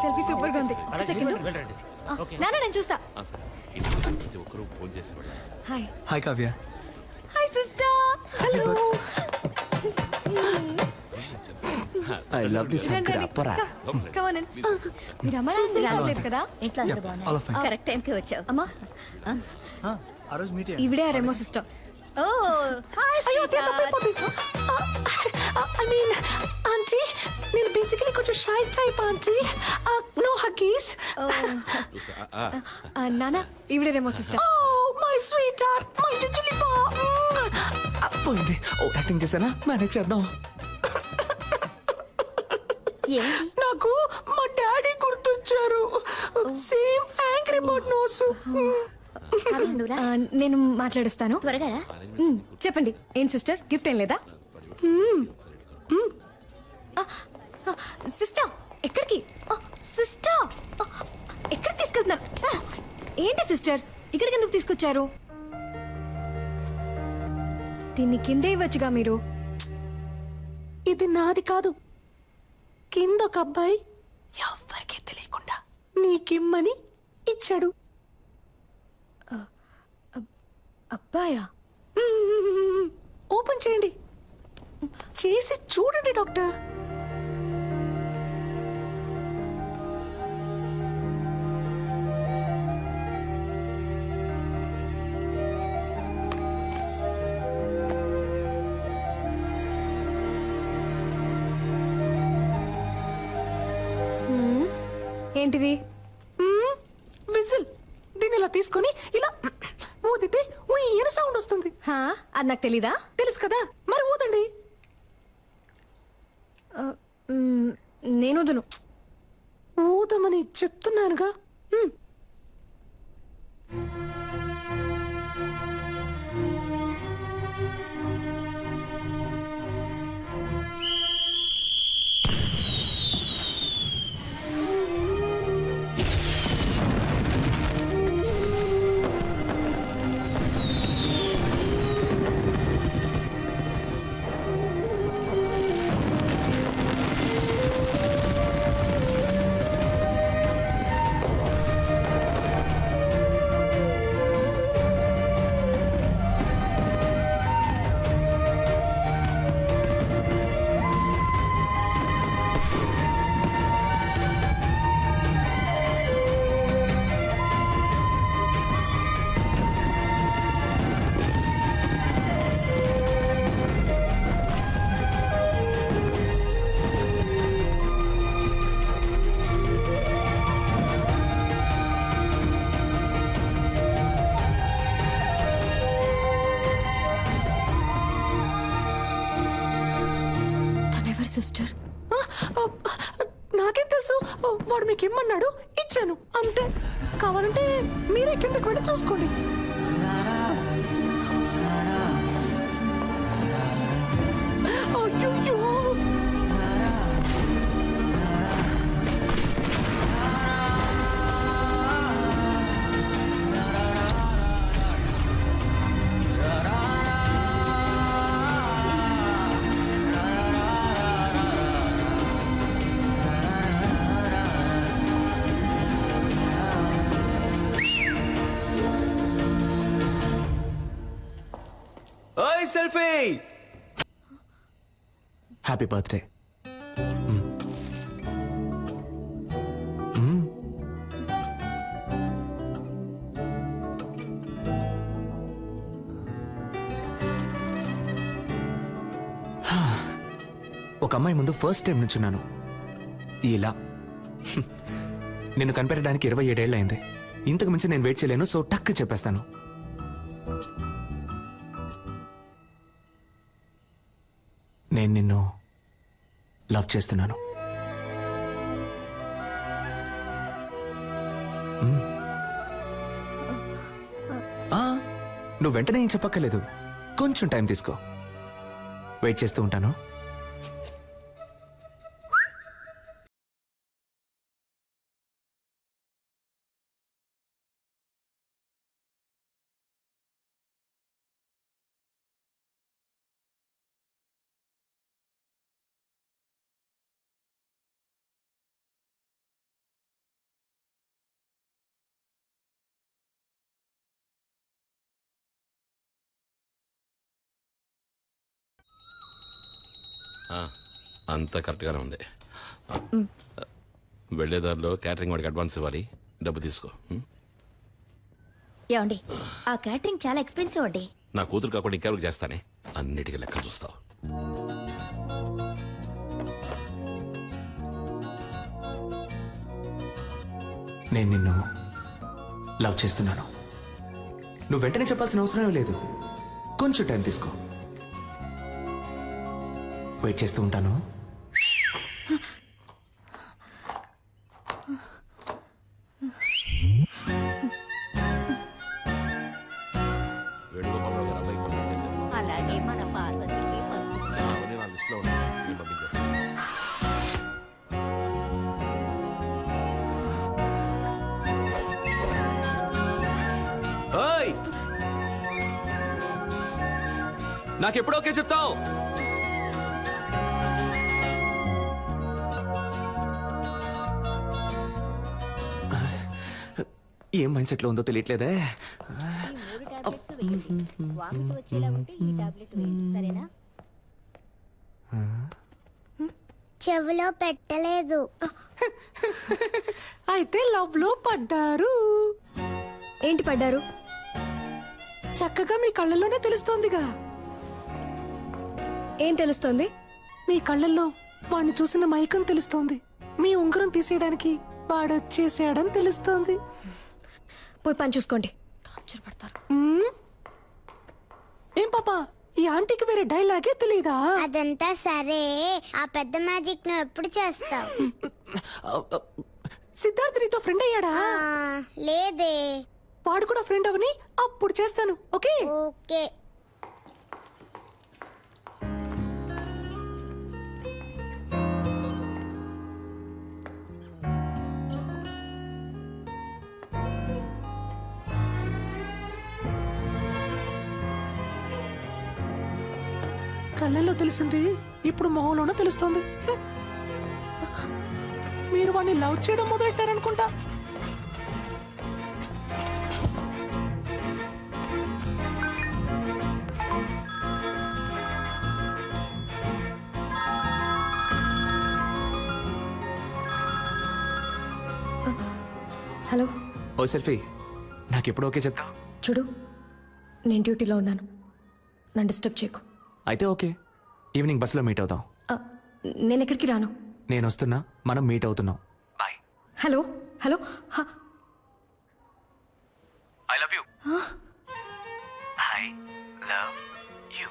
Selfie super గా ఉంది. Second నాన్న నేను చూస్తా. Hi hi Kavya. Hi sister. Hello. I love this anchor అప్పరా. Come on in. మీరు అమ్మ నాన్న రాలేదు కదా? ఇంట్లో అందరూ బాగున్నారు. కరెక్ట్ టైంకి వచ్చావు. అమ్మా ఆ రోజు మీట్ ఈవిడే Remo sister. Oh hi I mean, auntie, నేను బేసికలీ కొంచెం shy type aunty. No huggies. నాన్న ఈవిడే Remo sister. Oh, my sweetheart, my jujuli pa. పోయింది. ఓ యాక్టింగ్ చేశానా? మేనేజ్ చేద్దాం. ఏంటి నాకు మా డాడీ గుర్తొచ్చారు. Same angry bird nose. నేను మాట్లాడుస్తాను. త్వరగా రా. చెప్పండి ఏం సిస్టర్ గిఫ్ట్ ఏం లేదా? సిస్టర్ ఎక్కడికి? సిస్టర్ ఎక్కడికి తీసుకెళ్తున్నారు? ఏంటి సిస్టర్ ఇక్కడికి ఎందుకు తీసుకొచ్చారు? దీన్ని కిందే ఇవ్వచ్చుగా మీరు. ఇది నాది కాదు. కింద ఒక అబ్బాయి ఎవ్వరికీ తెలియకుండా నీకిమ్మని ఇచ్చాడు. అబ్బాయా? ఓపెన్ చేయండి. చేసి చూడండి డాక్టర్. ఏంటిది? విజిల్. దీన్ని ఇలా తీసుకొని ఇలా ఊదితే ఉయ్యన సౌండ్ వస్తుంది. అది నాకు తెలీదా? తెలుసు కదా, మరి ఊదండి. నేను వదును. ఊదమని చెప్తున్నానుగా. సిస్టర్ నాకేం తెలుసు. వాడు మీకు ఇమ్మన్నాడు, ఇచ్చాను అంతే. కావాలంటే మీరే కిందకి వెళ్ళి చూసుకోండి. అయ్యో ఓయ్ సెల్ఫీ. Happy birthday. ఒక అమ్మాయి ముందు ఫస్ట్ టైం నుంచున్నాను. ఇలా నిన్ను కనిపెట్టడానికి 27 ఏళ్ళు అయింది. ఇంతకు మించి నేను వెయిట్ చేయలేను. సో టక్ చెప్పేస్తాను. నేను నిన్ను లవ్ చేస్తున్నాను. నువ్వు వెంటనే ఏం చెప్పక్కర్లేదు. కొంచెం టైం తీసుకో. వెయిట్ చేస్తూ ఉంటాను. అంతా కరెక్ట్గానే ఉంది. వెళ్ళేదారిలో క్యాటరింగ్ వాడికి అడ్వాన్స్ ఇవ్వాలి, డబ్బు తీసుకో. ఏమండి ఆ క్యాటరింగ్ చాలా ఎక్స్పెన్సివ్ అండి. నా కూతురు కాకుండా ఇంకెవరికి చేస్తానే, అన్నిటికీ లెక్క చూస్తావు. నేను నిన్ను లవ్ చేస్తున్నాను. నువ్వు వెంటనే చెప్పాల్సిన అవసరం లేదు. కొంచెం టైం తీసుకో. వెయిట్ చేస్తూ ఉంటాను. వేణుగోపాలరావు గారు అబ్బాయికి పంపించేశారు. అలాగే మన పార్వతికి పంపించాం. అవన్నీ నా లిస్టులో ఉన్నాయి, నేను పంపించేస్తాను. ఓయ్! నాకెప్పుడు ఓకే చెప్తావు? ఏం మైండ్ సెట్ లో ఉందో తెలియట్లేదే. ఈ 3 టాబ్లెట్స్ వేయండి. వామిట్ వచ్చేలా ఉంటే ఈ టాబ్లెట్ వేయండి, సరేనా? చెవిలో పెట్టలేదు. అయితే లవ్ లో పడ్డారు. ఏంటి పడ్డారు? చక్కగా మీ కళ్ళల్లోనే తెలుస్తోందిగా. ఏం తెలుస్తోంది? మీ కళ్ళల్లో వాడిని చూసిన మైకం తెలుస్తోంది. మీ ఉంగరం తీసేయడానికి వాడొచ్చేసాడని తెలుస్తోంది. పోయి పని చూసుకోండి. టార్చర్ పడతారు. ఏం పాపా, ఈ ఆంటీకి వేరే డైలాగే తెలీదా? అదంతా సరే, ఆ పెద్ద మ్యాజిక్ నువ్వు ఎప్పుడు చేస్తావు? సిద్ధార్థ్ నీతో ఫ్రెండ్ అయ్యాడా? లేదే. వాడు కూడా ఫ్రెండ్ అవని అప్పుడు చేస్తాను. Okay okay. కళ్ళల్లో తెలిసింది ఇప్పుడు మొహంలోనూ తెలుస్తోంది. మీరు వాడిని లవ్ చేయడం మొదలెట్టారనుకుంటా. హలో, ఓ సెల్ఫీ, నాకెప్పుడు ఓకే చెప్తావు? చూడు, నేను డ్యూటీలో ఉన్నాను. నన్ను డిస్టర్బ్ చేయకు. అయితే ఓకే, ఈవినింగ్ బస్సులో మీట్ అవుదాం. నేను ఎక్కడికి రాను. నేను వస్తున్నా, మనం మీట్ అవుతున్నాం. Bye. Hello hello. I love you. I love you.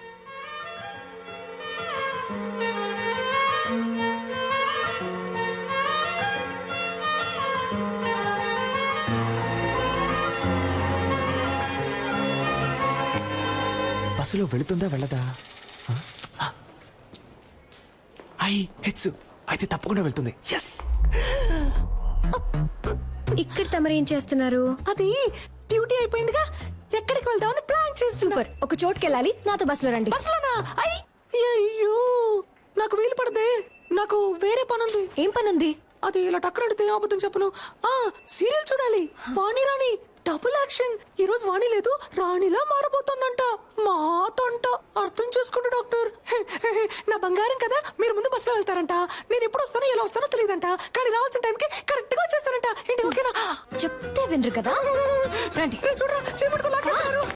బస్సులో వెళుతుందా వెళ్ళదా? ఐ హెచ్చు అయితే తప్పకుండా వెళ్తుంది. ఎస్. ఇక్కడ తమరు ఏం చేస్తున్నారు? అది డ్యూటీ అయిపోయిందిగా, ఎక్కడికి వెళ్దామని ప్లాన్ చేస్తున్నా. సూపర్. ఒక చోటుకి వెళ్ళాలి, నాతో బస్సులో రండి. బస్సులోనా? అయ్యో, నాకు వీలు పడదే. నాకు వేరే పనుంది. ఏం పని ఉంది? అది ఇలా టక్కరంటే అబద్ధం చెప్పను. సీరియల్ చూడాలి. వాణి రాణి డబుల్ యాక్షన్. ఈ రోజు వాణి లేదు, రాణిలా మారబోతోందంట. మాతంట. అర్థం చేసుకుంటూ డాక్టర్. నా బంగారం కదా, మీరు ముందు బస్సులో వెళ్తారంట. నేను ఎప్పుడు వస్తానో ఎలా వస్తానో తెలియదంట, కానీ రావాల్సిన టైంకి కరెక్ట్ గా వచ్చేస్తారంట. ఏంటి ఓకేనా? చెప్తే వినరు కదా. రండి. చూడరా, చేపట్టుకోలేక